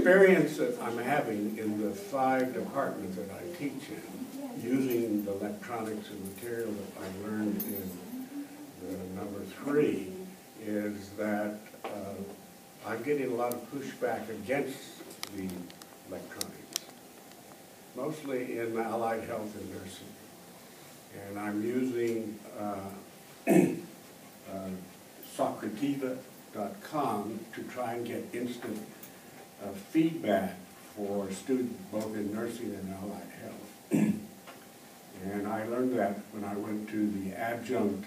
experience that I'm having in the 5 departments that I teach in, using the electronics and material that I learned in the number 3, is that I'm getting a lot of pushback against the electronics, mostly in allied health and nursing. And I'm using Socrativa.com to try and get instant feedback for students both in nursing and allied health. And I learned that when I went to the adjunct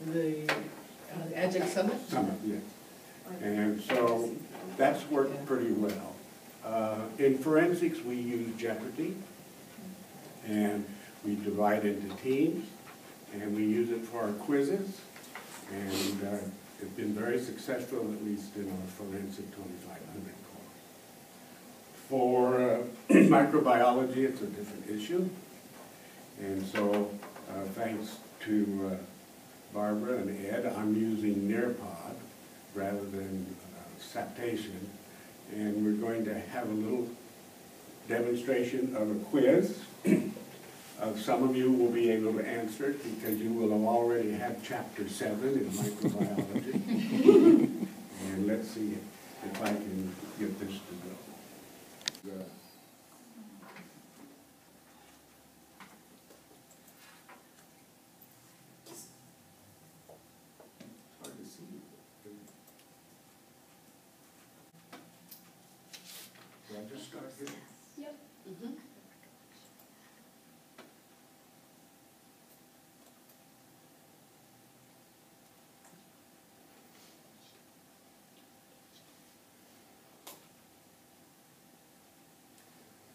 The Adjunct Summit? Summit, yes. And so that's worked pretty well. In forensics, we use Jeopardy, and we divide into teams, and we use it for our quizzes, and it's been very successful, at least in our forensic 2500 course. For microbiology, it's a different issue, and so thanks to Barbara and Ed, I'm using Nearpod rather than Saptation, and we're going to have a little demonstration of a quiz. Some of you will be able to answer it because you will have already had Chapter 7 in microbiology. And let's see if I can get this to go. I just start here? Yep. Mm-hmm.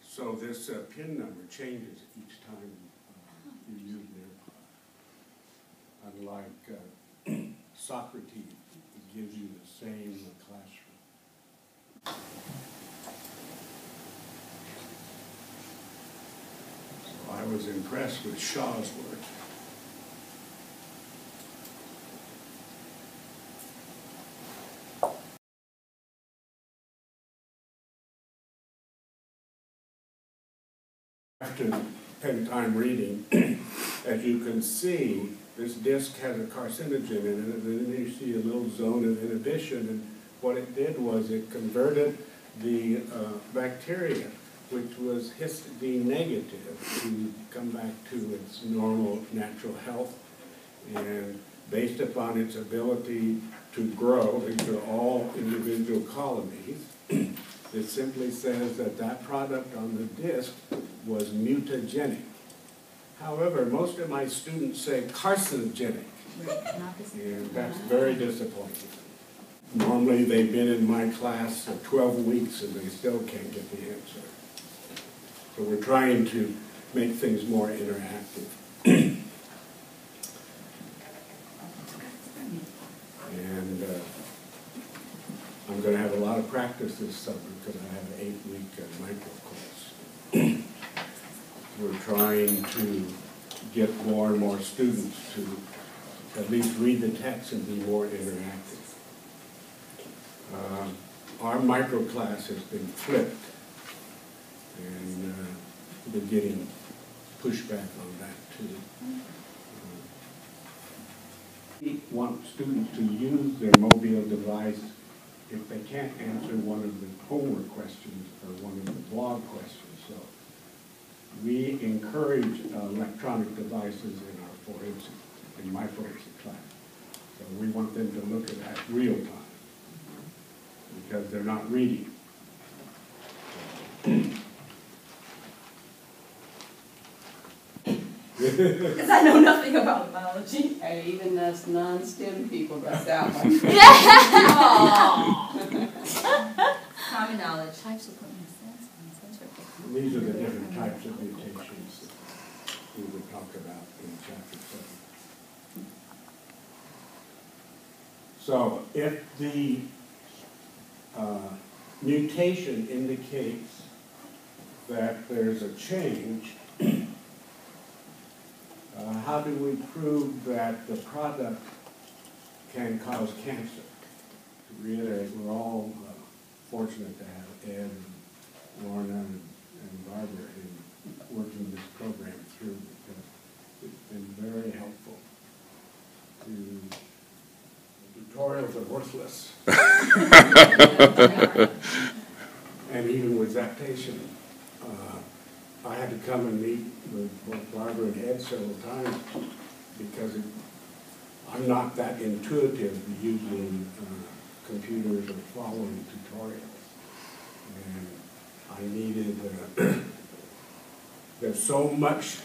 So this PIN number changes each time you use Nearpod. Unlike Socrates, it gives you the same classroom. I was impressed with Shaw's work. I have to spend time reading. As you can see, this disc has a carcinogen in it, and then you see a little zone of inhibition, and what it did was it converted the bacteria, which was histidine negative, to come back to its normal natural health. And based upon its ability to grow, these are all individual colonies, it simply says that that product on the disc was mutagenic. However, most of my students say carcinogenic, and that's very disappointing. Normally they've been in my class for 12 weeks and they still can't get the answer. So we're trying to make things more interactive. And I'm going to have a lot of practice this summer because I have an 8-week micro course. We're trying to get more and more students to at least read the text and be more interactive. Our micro class has been flipped, and we're getting pushback on that too. We want students to use their mobile device if they can't answer one of the homework questions or one of the blog questions. So we encourage electronic devices in our forensic, in my forensic class. So we want them to look at that real time because they're not reading. Because I know nothing about biology. Hey, even us non-STEM people got that one. Common knowledge. Types of putting sense on sense. These are the different types of mutations that we would talk about in Chapter 7. So if the mutation indicates that there's a change, how do we prove that the product can cause cancer? reiterate, we're all fortunate to have Ed and Lorna and Barbara in working this program through, because it's been very helpful. Tutorials are worthless. And even with Zaptation, I had to come and meet with both Barbara and Ed several times because I'm not that intuitive using computers or following tutorials. And I needed, there's so much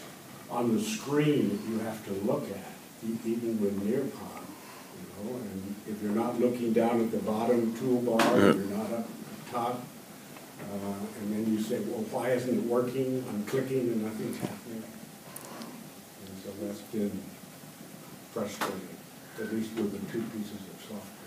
on the screen that you have to look at, even with Nearpod, you know, and if you're not looking down at the bottom toolbar, or you're not up top, and then you say, well, why isn't it working? I'm clicking and nothing's happening. And so that's been frustrating, at least with the two pieces of software.